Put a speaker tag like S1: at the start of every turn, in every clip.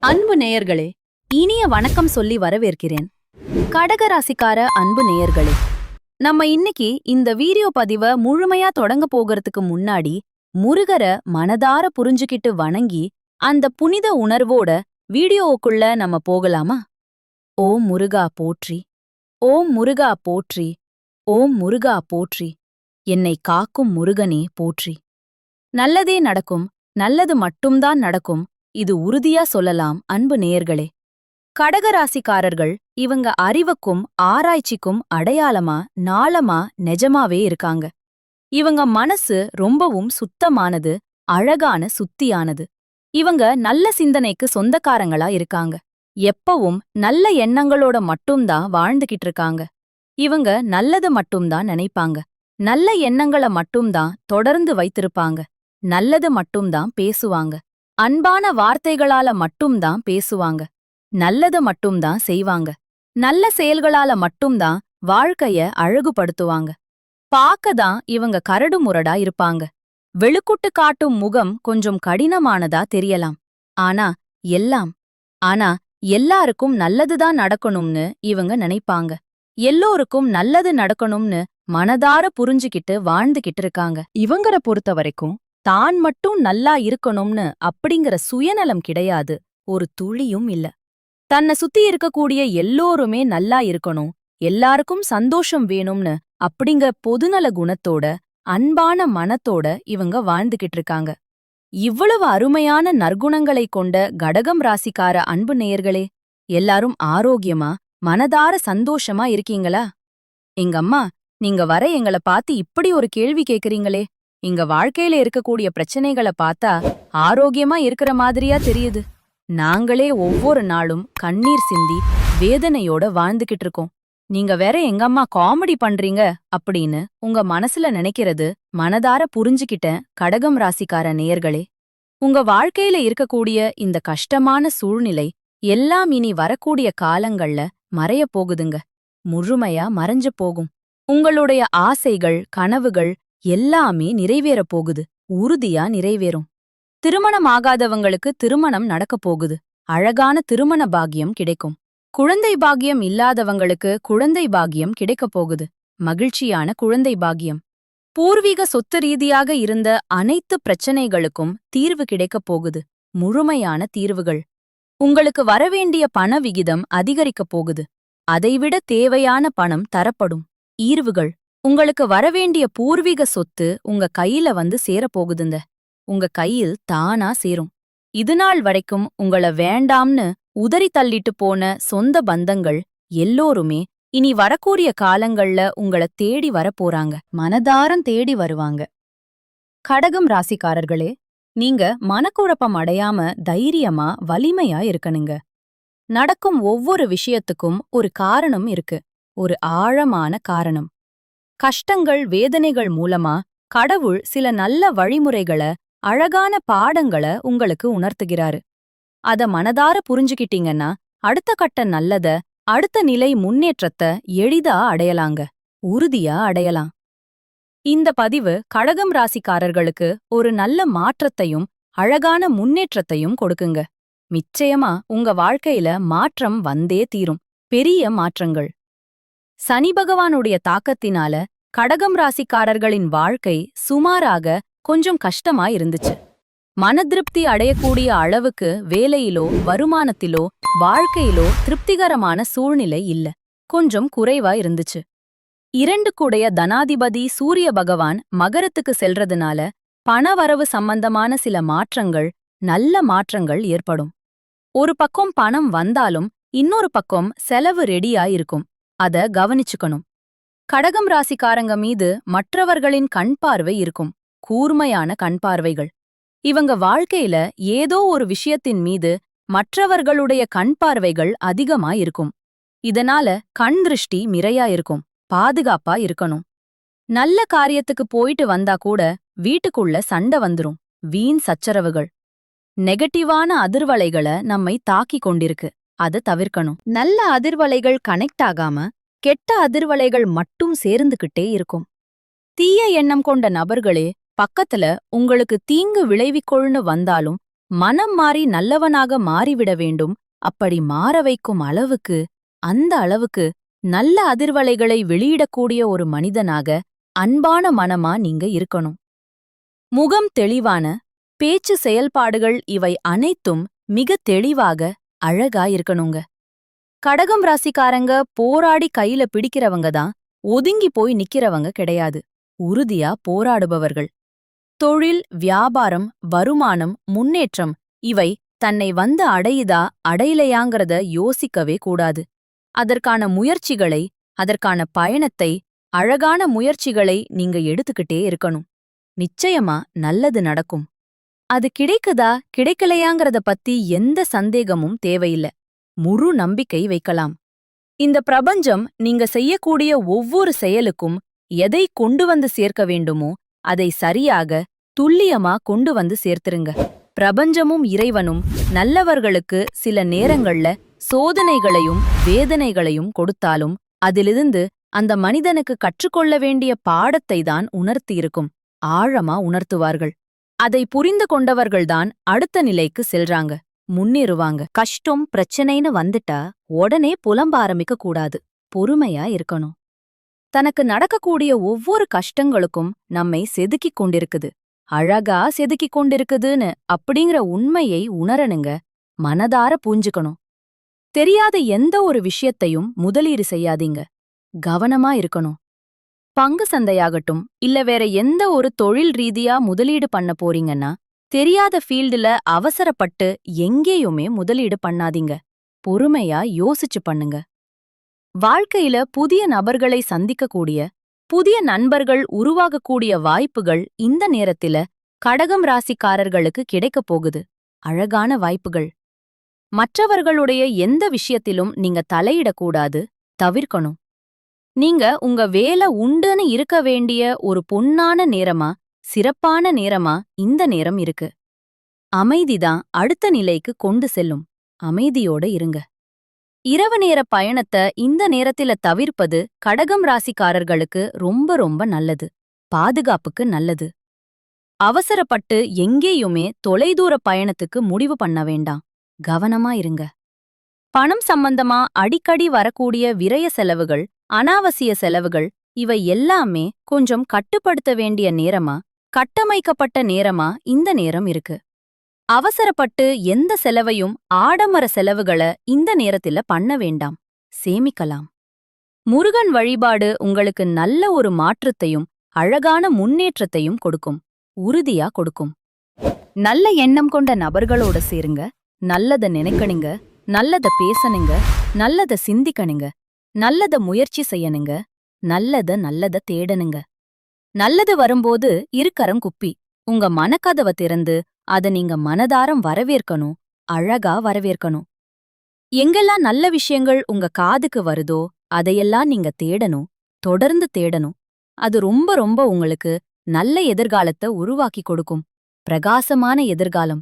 S1: அன்பு நேயர்களே, இனிய வணக்கம் சொல்லி வரவேற்கிறேன். கடகராசிக்கார அன்பு நேயர்களே, நம்ம இன்னைக்கு இந்த வீடியோ பதிவை முழுமையா தொடங்க போகிறதுக்கு முன்னாடி முருகரை மனதார புரிஞ்சுக்கிட்டு வணங்கி அந்த புனித உணர்வோட வீடியோவுக்குள்ள நம்ம போகலாமா? ஓம் முருகா போற்றி, ஓம் முருகா போற்றி, ஓம் முருகா போற்றி, என்னை காக்கும் முருகனே போற்றி. நல்லதே நடக்கும், நல்லது மட்டும்தான் நடக்கும், இது உறுதியா சொல்லலாம் அன்பு நேயர்களே. கடகராசிக்காரர்கள் இவங்க அறிவுக்கும் ஆராய்ச்சிக்கும் அடையாளமா நாளமா நெஜமாவே இருக்காங்க. இவங்க மனசு ரொம்பவும் சுத்தமானது, அழகான சுத்தியானது. இவங்க நல்ல சிந்தனைக்கு சொந்தக்காரங்களா இருக்காங்க. எப்பவும் நல்ல எண்ணங்களோட மட்டும்தான் வாழ்ந்துகிட்டு இருக்காங்க. இவங்க நல்லது மட்டும்தான் நினைப்பாங்க. நல்ல எண்ணங்களை மட்டும்தான் தொடர்ந்து வைத்திருப்பாங்க. நல்லது மட்டும்தான் பேசுவாங்க. அன்பான வார்த்தைகளால மட்டும்தான் பேசுவாங்க. நல்லது மட்டும்தான் செய்வாங்க. நல்ல செயல்களால மட்டும்தான் வாழ்க்கைய அழகுபடுத்துவாங்க. பாக்கதான் இவங்க கரடு முரடா இருப்பாங்க. வெளுக்குட்டு காட்டும் முகம் கொஞ்சம் கடினமானதா தெரியலாம். ஆனா எல்லாருக்கும் நல்லதுதான் நடக்கணும்னு இவங்க நினைப்பாங்க. எல்லோருக்கும் நல்லது நடக்கணும்னு மனதார புரிஞ்சுக்கிட்டு வாழ்ந்துகிட்டு இருக்காங்க. இவங்கள பொறுத்த வரைக்கும் தான் மட்டும் நல்லா இருக்கணும்னு அப்படிங்கிற சுயநலம் கிடையாது, ஒரு துளியும் இல்ல. தன்னை சுத்தி இருக்கக்கூடிய எல்லோருமே நல்லா இருக்கணும், எல்லாருக்கும் சந்தோஷம் வேணும்னு அப்படிங்கிற பொதுநல குணத்தோட அன்பான மனத்தோட இவங்க வாழ்ந்துகிட்டு இருக்காங்க. இவ்வளவு அருமையான நற்குணங்களை கொண்ட கடகம் ராசிக்கார அன்பு நேயர்களே, எல்லாரும் ஆரோக்கியமா மனதார சந்தோஷமா இருக்கீங்களா? எங்கம்மா, நீங்க வர எங்கள பார்த்து இப்படி ஒரு கேள்வி கேக்குறீங்களே, இங்க வாழ்க்கையில இருக்கக்கூடிய பிரச்சனைகளை பார்த்தா ஆரோக்கியமா இருக்கிற மாதிரியா தெரியுது. நாங்களே ஒவ்வொரு நாளும் கண்ணீர் சிந்தி வேதனையோட வாழ்ந்துகிட்டு இருக்கோம். நீங்க வேற எங்கம்மா காமெடி பண்றீங்க அப்படின்னு உங்க மனசுல நினைக்கிறது மனதார புரிஞ்சுக்கிட்டேன் கடகம் ராசிக்கார நேயர்களே. உங்க வாழ்க்கையில இருக்கக்கூடிய இந்த கஷ்டமான சூழ்நிலை எல்லாம் இனி வரக்கூடிய காலங்கள்ல மறைய போகுதுங்க. முழுமையா மறைஞ்சு போகும். உங்களுடைய ஆசைகள் கனவுகள் எல்லாமே நிறைவேறப் போகுது. உறுதியா நிறைவேறும். திருமணம் ஆகாதவங்களுக்கு திருமணம் நடக்கப் போகுது. அழகான திருமண பாக்கியம் கிடைக்கும். குழந்தை பாக்கியம் இல்லாதவங்களுக்கு குழந்தை பாக்கியம் கிடைக்கப் போகுது. மகிழ்ச்சியான குழந்தை பாக்கியம். பூர்வீக சொத்து ரீதியாக இருந்த அனைத்து பிரச்சனைகளுக்கும் தீர்வு கிடைக்கப் போகுது. முழுமையான தீர்வுகள். உங்களுக்கு வரவேண்டிய பண விகிதம் அதிகரிக்கப் போகுது. அதைவிட தேவையான பணம் தரப்படும். ஈர்வுகள். உங்களுக்கு வரவேண்டிய பூர்வீக சொத்து உங்க கையில வந்து சேரப்போகுதுங்க. உங்க கையில் தானா சேரும். இதுநாள் வரைக்கும் உங்கள வேண்டாம்னு உதறி தள்ளிட்டு போன சொந்த பந்தங்கள் எல்லோருமே இனி வரக்கூடிய காலங்கள்ல உங்கள தேடி வரப்போறாங்க. மனதாரம் தேடி வருவாங்க. கடகம் ராசிக்காரர்களே, நீங்க மனக்குழப்பம் அடையாம தைரியமா வலிமையா இருக்கணுங்க. நடக்கும் ஒவ்வொரு விஷயத்துக்கும் ஒரு காரணம் இருக்கு. ஒரு ஆழமான காரணம். கஷ்டங்கள் வேதனைகள் மூலமா கடவுள் சில நல்ல வழிமுறைகளை அழகான பாடங்களை உங்களுக்கு உணர்த்துகிறாரு. அத மனதார புரிஞ்சுக்கிட்டீங்கன்னா அடுத்த கட்ட நல்லத அடுத்த நிலை முன்னேற்றத்தை எளிதா அடையலாங்க. உறுதியா அடையலாம். இந்த பதிவு கடகம் ராசிக்காரர்களுக்கு ஒரு நல்ல மாற்றத்தையும் அழகான முன்னேற்றத்தையும் கொடுக்குங்க. நிச்சயமா உங்க வாழ்க்கையில மாற்றம் வந்தே தீரும். பெரிய மாற்றங்கள். சனி பகவானுடைய தாக்கத்தினால கடகம் ராசிக்காரர்களின் வாழ்க்கை சுமாராக கொஞ்சம் கஷ்டமா இருந்துச்சு. மனதிருப்தி அடையக்கூடிய அளவுக்கு வேலையிலோ வருமானத்திலோ வாழ்க்கையிலோ திருப்திகரமான சூழ்நிலை இல்ல. கொஞ்சம் குறைவா இருந்துச்சு. 2 தனாதிபதி சூரிய பகவான் மகரத்துக்கு செல்றதுனால பணவரவு சம்பந்தமான சில மாற்றங்கள், நல்ல மாற்றங்கள் ஏற்படும். ஒரு பக்கம் பணம் வந்தாலும் இன்னொரு பக்கம் செலவு ரெடியா இருக்கும். அத கவனிச்சுக்கணும். கடகம் ராசிக்காரங்க மீது மற்றவர்களின் கண் பார்வை இருக்கும். கூர்மையான கண் பார்வைகள். இவங்க வாழ்க்கையில ஏதோ ஒரு விஷயத்தின் மீது மற்றவர்களுடைய கண் பார்வைகள் அதிகமா இருக்கும். இதனால கண் திருஷ்டி மிரையா இருக்கும். பாதுகாப்பா இருக்கணும். நல்ல காரியத்துக்கு போயிட்டு வந்தா கூட வீட்டுக்குள்ள சண்டை வந்துரும். வீண் சச்சரவுகள். நெகட்டிவான அதிர்வலைகளை நம்மை தாக்கி கொண்டிருக்கு. அதை தவிர்க்கணும். நல்ல அதிர்வலைகள் கனெக்ட் ஆகாம கெட்ட அதிர்வலைகள் மட்டும் சேர்ந்துகிட்டே இருக்கும். தீய எண்ணம் கொண்ட நபர்களே பக்கத்துல உங்களுக்கு தீங்கு விளைவிக்கொள்னு வந்தாலும் மனம் மாறி நல்லவனாக மாறிவிட வேண்டும். அப்படி மாற வைக்கும் அளவுக்கு, அந்த அளவுக்கு நல்ல அதிர்வலைகளை வெளியிடக்கூடிய ஒரு மனிதனாக, அன்பான மனமா நீங்க இருக்கணும். முகம் தெளிவான, பேச்சு செயல்பாடுகள் இவை அனைத்தும் மிக தெளிவாக, அழகா இருக்கணுங்க. கடகம் ராசிக்காரங்க போராடி கையில பிடிக்கிறவங்க தான், ஒதுங்கி போய் நிக்கிறவங்க கிடையாது. உறுதியா போராடுபவர்கள். தொழில், வியாபாரம், வருமானம், முன்னேற்றம் இவை தன்னை வந்து அடையுதா அடையலையாங்கிறத யோசிக்கவே கூடாது. அதற்கான முயற்சிகளை, அதற்கான பயணத்தை, அழகான முயற்சிகளை நீங்க எடுத்துக்கிட்டே இருக்கணும். நிச்சயமா நல்லது நடக்கும். அது கிடைக்குதா கிடைக்கலையாங்கிறத பத்தி எந்த சந்தேகமும் தேவையில்ல. முழு நம்பிக்கை வைக்கலாம். இந்த பிரபஞ்சம் நீங்க செய்யக்கூடிய ஒவ்வொரு செயலுக்கும் எதை கொண்டு வந்து சேர்க்க வேண்டுமோ அதை சரியாக, துல்லியமா கொண்டு வந்து சேர்த்துருங்க. பிரபஞ்சமும் இறைவனும் நல்லவர்களுக்கு சில நேரங்கள்ல சோதனைகளையும் வேதனைகளையும் கொடுத்தாலும் அதிலிருந்து அந்த மனிதனுக்கு கற்றுக்கொள்ள வேண்டிய பாடத்தை தான் உணர்த்தியிருக்கும். ஆழமா உணர்த்துவார்கள். அதை புரிந்து கொண்டவர்கள்தான் அடுத்த நிலைக்கு செல்றாங்க, முன்னேறுவாங்க. கஷ்டம் பிரச்சனைன்னு வந்துட்டா உடனே புலம்ப ஆரம்பிக்க கூடாது. பொறுமையா இருக்கணும். தனக்கு நடக்கக்கூடிய ஒவ்வொரு கஷ்டங்களுக்கும் நம்மை செதுக்கிக் கொண்டிருக்குது, அழகா செதுக்கிக் கொண்டிருக்குதுன்னு அப்படிங்கிற உண்மையை உணரணுங்க. மனதார பூஞ்சுக்கணும். தெரியாத எந்த ஒரு விஷயத்தையும் முதலீடு செய்யாதீங்க. கவனமா இருக்கணும். பங்கு சந்தையாகட்டும் இல்ல வேற எந்த ஒரு தொழில் ரீதியா முதலீடு பண்ண போறீங்கன்னா, தெரியாத ஃபீல்டுல அவசரப்பட்டு எங்கேயுமே முதலீடு பண்ணாதீங்க. பொறுமையா யோசிச்சு பண்ணுங்க. வாழ்க்கையில புதிய நபர்களை சந்திக்கக்கூடிய, புதிய நண்பர்கள் உருவாகக்கூடிய வாய்ப்புகள் இந்த நேரத்தில கடகம் ராசிக்காரர்களுக்கு கிடைக்கப் போகுது. அழகான வாய்ப்புகள். மற்றவர்களுடைய எந்த விஷயத்திலும் நீங்க தலையிடக்கூடாது, தவிர்க்கணும். நீங்க உங்க வேலை உண்டுன்னு இருக்க வேண்டிய ஒரு பொன்னான நேரமா, சிறப்பான நேரமா இந்த நேரம் இருக்கு. அமைதிதான் அடுத்த நிலைக்கு கொண்டு செல்லும். அமைதியோட இருங்க. இரவு நேர பயணத்தை இந்த நேரத்தில தவிர்ப்பது கடகம் ராசிக்காரர்களுக்கு ரொம்ப ரொம்ப நல்லது. பாதுகாப்புக்கு நல்லது. அவசரப்பட்டு எங்கேயுமே தொலைதூர பயணத்துக்கு முடிவு பண்ண வேண்டாம். கவனமா இருங்க. பணம் சம்பந்தமா அடிக்கடி வரக்கூடிய விரய செலவுகள், அனாவசிய செலவுகள் இவை எல்லாமே கொஞ்சம் கட்டுப்படுத்த வேண்டிய நேரமா, கட்டமைக்கப்பட்ட நேரமா இந்த நேரம் இருக்கு. அவசரப்பட்டு எந்த செலவையும், ஆடம்பர செலவுகளை இந்த நேரத்தில பண்ண வேண்டாம். சேமிக்கலாம். முருகன் வழிபாடு உங்களுக்கு நல்ல ஒரு மாற்றத்தையும் அழகான முன்னேற்றத்தையும் கொடுக்கும். உறுதியா கொடுக்கும். நல்ல எண்ணம் கொண்ட நபர்களோட சேருங்க. நல்லத நினைக்கணுங்க, நல்லத பேசணுங்க, நல்லத சிந்திக்கணுங்க, நல்லத முயற்சி செய்யணுங்க, நல்லத தேடணுங்க. நல்லது வரும்போது இருக்கரம் குப்பி உங்க மனக்கதவ திறந்து அத நீங்க மனதாரம் வரவேற்கணும். அழகா வரவேற்கணும். எங்கெல்லாம் நல்ல விஷயங்கள் உங்க காதுக்கு வருதோ அதையெல்லாம் நீங்க தேடணும். தொடர்ந்து தேடணும். அது ரொம்ப ரொம்ப உங்களுக்கு நல்ல எதிர்காலத்தை உருவாக்கி கொடுக்கும். பிரகாசமான எதிர்காலம்.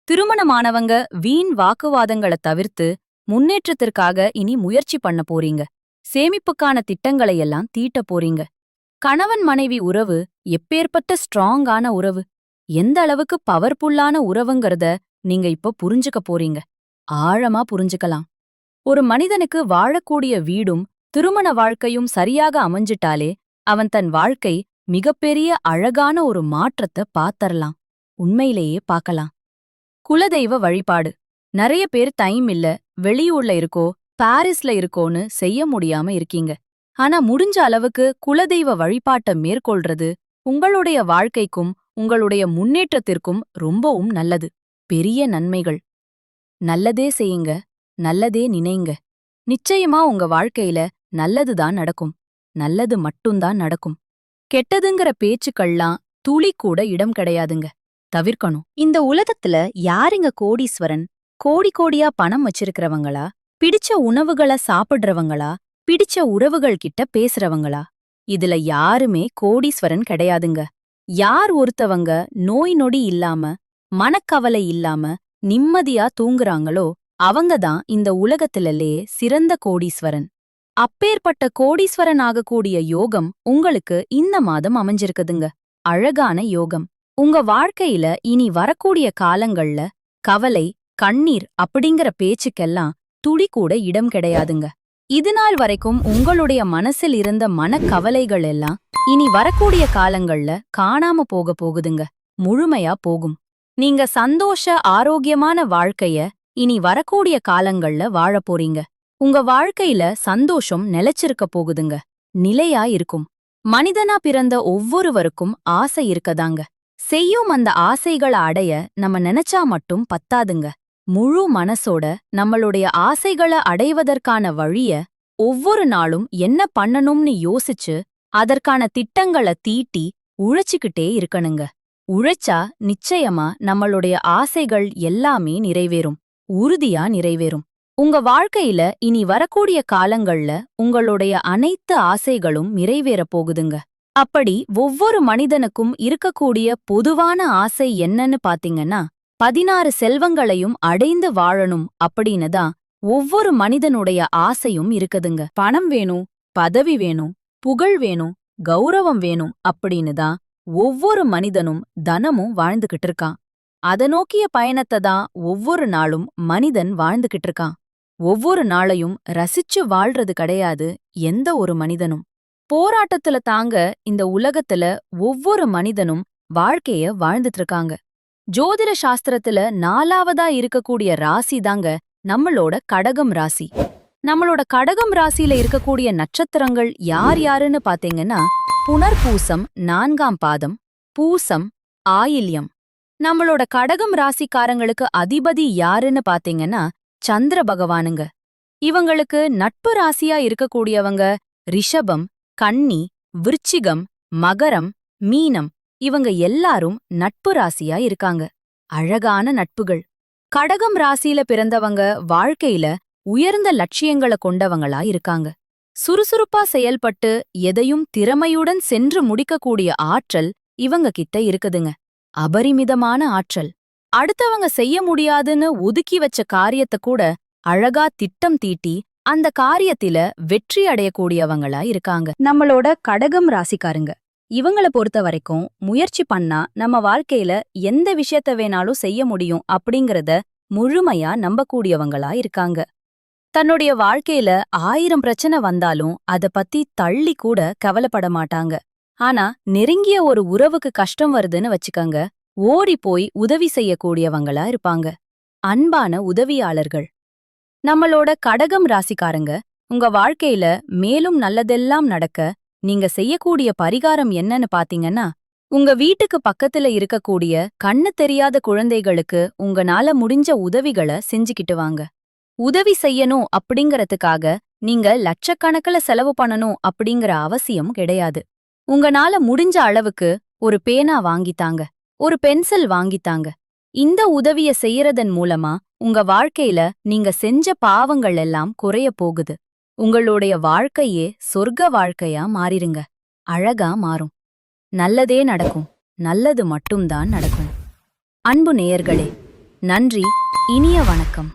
S1: திருமணமானவங்க வீண் வாக்குவாதங்களை தவிர்த்து முன்னேற்றத்திற்காக இனி முயற்சி பண்ண போறீங்க. சேமிப்புக்கான திட்டங்களையெல்லாம் தீட்ட போறீங்க. கணவன் மனைவி உறவு எப்பேற்பட்ட ஸ்ட்ராங்கான உறவு, எந்த அளவுக்கு பவர்ஃபுல்லான உறவுங்கிறத நீங்க இப்ப புரிஞ்சுக்க போறீங்க. ஆழமா புரிஞ்சுக்கலாம். ஒரு மனிதனுக்கு வாழக்கூடிய வீடும் திருமண வாழ்க்கையும் சரியாக அமைஞ்சிட்டாலே அவன் தன் வாழ்க்கை மிகப்பெரிய அழகான ஒரு மாற்றத்தை பாத்தரலாம். உண்மையிலேயே பார்க்கலாம். குலதெய்வ வழிபாடு. நிறைய பேர் டைம் இல்ல, வெளியூர்ல இருக்கோ, பாரிஸ்ல இருக்கோன்னு செய்ய முடியாம இருக்கீங்க. ஆனா முடிஞ்ச அளவுக்கு குலதெய்வ வழிபாட்டை மேற்கொள்றது உங்களுடைய வாழ்க்கைக்கும் உங்களுடைய முன்னேற்றத்திற்கும் ரொம்பவும் நல்லது. பெரிய நன்மைகள். நல்லதே செய்யுங்க, நல்லதே நினைங்க. நிச்சயமா உங்க வாழ்க்கையில நல்லதுதான் நடக்கும். நல்லது மட்டும்தான் நடக்கும். கெட்டதுங்கிற பேச்சுக்கள்லாம் துளி கூட இடம் கிடையாதுங்க. தவிர்க்கணும். இந்த உலகத்துல யாருங்க கோடீஸ்வரன்? கோடி கோடியா பணம் வச்சிருக்கிறவங்களா? பிடிச்ச உணவுகளை சாப்பிடுறவங்களா? பிடிச்ச உறவுகள் கிட்ட பேசுறவங்களா? இதுல யாருமே கோடீஸ்வரன் கிடையாதுங்க. யார் ஒருத்தவங்க நோய் நொடி இல்லாம, மனக்கவலை இல்லாம நிம்மதியா தூங்குறாங்களோ அவங்கதான் இந்த உலகத்திலேயே சிறந்த கோடீஸ்வரன். அப்பேற்பட்ட கோடீஸ்வரன் ஆகக்கூடிய யோகம் உங்களுக்கு இந்த மாதம் அமைஞ்சிருக்குதுங்க. அழகான யோகம். உங்க வாழ்க்கையில இனி வரக்கூடிய காலங்கள்ல கவலை, கண்ணீர் அப்படிங்கிற பேச்சுக்கெல்லாம் துளி கூட இடம் கிடையாதுங்க. இதுநாள் வரைக்கும் உங்களுடைய மனசில் இருந்த மனக்கவலைகள் எல்லாம் இனி வரக்கூடிய காலங்கள்ல காணாம போகுதுங்க. முழுமையா போகும். நீங்க சந்தோஷ ஆரோக்கியமான வாழ்க்கைய இனி வரக்கூடிய காலங்கள்ல வாழப் போறீங்க. உங்க வாழ்க்கையில சந்தோஷம் நிலைச்சிருக்க போகுதுங்க. நிலையா இருக்கும். மனிதனா பிறந்த ஒவ்வொருவருக்கும் ஆசை இருக்கதாங்க. செய்யும் அந்த ஆசைகளை அடைய நம்ம நினைச்சா மட்டும் பத்தாதுங்க. முழு மனசோட நம்மளுடைய ஆசைகளை அடைவதற்கான வழிய ஒவ்வொரு நாளும் என்ன பண்ணணும்னு யோசிச்சு அதற்கான திட்டங்களை தீட்டி உழைச்சுக்கிட்டே இருக்கணுங்க. உழைச்சா நிச்சயமா நம்மளுடைய ஆசைகள் எல்லாமே நிறைவேறும். உறுதியா நிறைவேறும். உங்க வாழ்க்கையில இனி வரக்கூடிய காலங்கள்ல உங்களுடைய அனைத்து ஆசைகளும் நிறைவேறப் போகுதுங்க. அப்படி ஒவ்வொரு மனிதனுக்கும் இருக்கக்கூடிய பொதுவான ஆசை என்னன்னு பாத்தீங்கன்னா 16 செல்வங்களையும் அடைந்து வாழணும் அப்படின்னு தான் ஒவ்வொரு மனிதனுடைய ஆசையும் இருக்குதுங்க. பணம் வேணும், பதவி வேணும், புகழ் வேணும், கௌரவம் வேணும் அப்படின்னு தான் ஒவ்வொரு மனிதனும் தனமும் வாழ்ந்துகிட்டு இருக்கான். அத நோக்கிய பயணத்தை தான் ஒவ்வொரு நாளும் மனிதன் வாழ்ந்துகிட்டு இருக்கான். ஒவ்வொரு நாளையும் ரசிச்சு வாழ்றது கிடையாது எந்த ஒரு மனிதனும். போராட்டத்துல தாங்க இந்த உலகத்துல ஒவ்வொரு மனிதனும் வாழ்க்கைய வாழ்ந்துட்டு இருக்காங்க. ஜோதிட சாஸ்திரத்துல 4வதா இருக்கக்கூடிய ராசி தாங்க நம்மளோட கடகம் ராசி. நம்மளோட கடகம் ராசியில இருக்கக்கூடிய நட்சத்திரங்கள் யார் யாருன்னு பாத்தீங்கன்னா புனர்பூசம் 4ஆம் பாதம், பூசம், ஆயில்யம். நம்மளோட கடகம் ராசிக்காரங்களுக்கு அதிபதி யாருன்னு பாத்தீங்கன்னா சந்திர பகவானுங்க. இவங்களுக்கு நட்பு ராசியா இருக்கக்கூடியவங்க ரிஷபம், கன்னி, விருச்சிகம், மகரம், மீனம். இவங்க எல்லாரும் நட்பு ராசியா இருக்காங்க. அழகான நட்புகள். கடகம் ராசியில பிறந்தவங்க வாழ்க்கையில உயர்ந்த லட்சியங்களை கொண்டவங்களா இருக்காங்க. சுறுசுறுப்பா செயல்பட்டு எதையும் திறமையுடன் சென்று முடிக்கக்கூடிய ஆற்றல் இவங்க கிட்ட இருக்குதுங்க. அபரிமிதமான ஆற்றல். அடுத்தவங்க செய்ய முடியாதுன்னு ஒதுக்கி வச்ச காரியத்தை கூட அழகா திட்டம் தீட்டி அந்த காரியத்தில வெற்றி அடையக்கூடியவங்களா இருக்காங்க. நம்மளோட கடகம் ராசிக்காரங்க. இவங்கள பொறுத்த வரைக்கும் முயற்சி பண்ணா நம்ம வாழ்க்கையில எந்த விஷயத்த வேணாலும் செய்ய முடியும் அப்படிங்கறத முழுமையா நம்பக்கூடியவங்களா இருக்காங்க. தன்னுடைய வாழ்க்கையில 1000 பிரச்சனை வந்தாலும் அத பத்தி தள்ளி கூட கவலைப்பட மாட்டாங்க. ஆனா நெருங்கிய ஒரு உறவுக்கு கஷ்டம் வருதுன்னு வச்சுக்கங்க, ஓடி போய் உதவி செய்யக்கூடியவங்களா இருப்பாங்க. அன்பான உதவியாளர்கள். நம்மளோட கடகம் ராசிக்காரங்க உங்க வாழ்க்கையில மேலும் நல்லதெல்லாம் நடக்க நீங்க செய்யக்கூடிய பரிகாரம் என்னன்னு பாத்தீங்கன்னா, உங்க வீட்டுக்கு பக்கத்துல இருக்கக்கூடிய கண்ணு தெரியாத குழந்தைகளுக்கு உங்கனால முடிஞ்ச உதவிகளை செஞ்சுக்கிட்டு வாங்க. உதவி செய்யணும் அப்படிங்கறதுக்காக நீங்க லட்சக்கணக்கில செலவு பண்ணணும் அப்படிங்கிற அவசியம் கிடையாது. உங்கனால முடிஞ்ச அளவுக்கு ஒரு பேனா வாங்கித்தாங்க, ஒரு பென்சில் வாங்கித்தாங்க. இந்த உதவிய செய்யறதன் மூலமா உங்க வாழ்க்கையில நீங்க செஞ்ச பாவங்கள் எல்லாம் குறைய போகுது. உங்களுடைய வாழ்க்கையே சொர்க்க வாழ்க்கையா மாறிருங்க. அழகா மாறும். நல்லதே நடக்கும். நல்லது மட்டும்தான் நடக்கும். அன்பு நேயர்களே, நன்றி. இனிய வணக்கம்.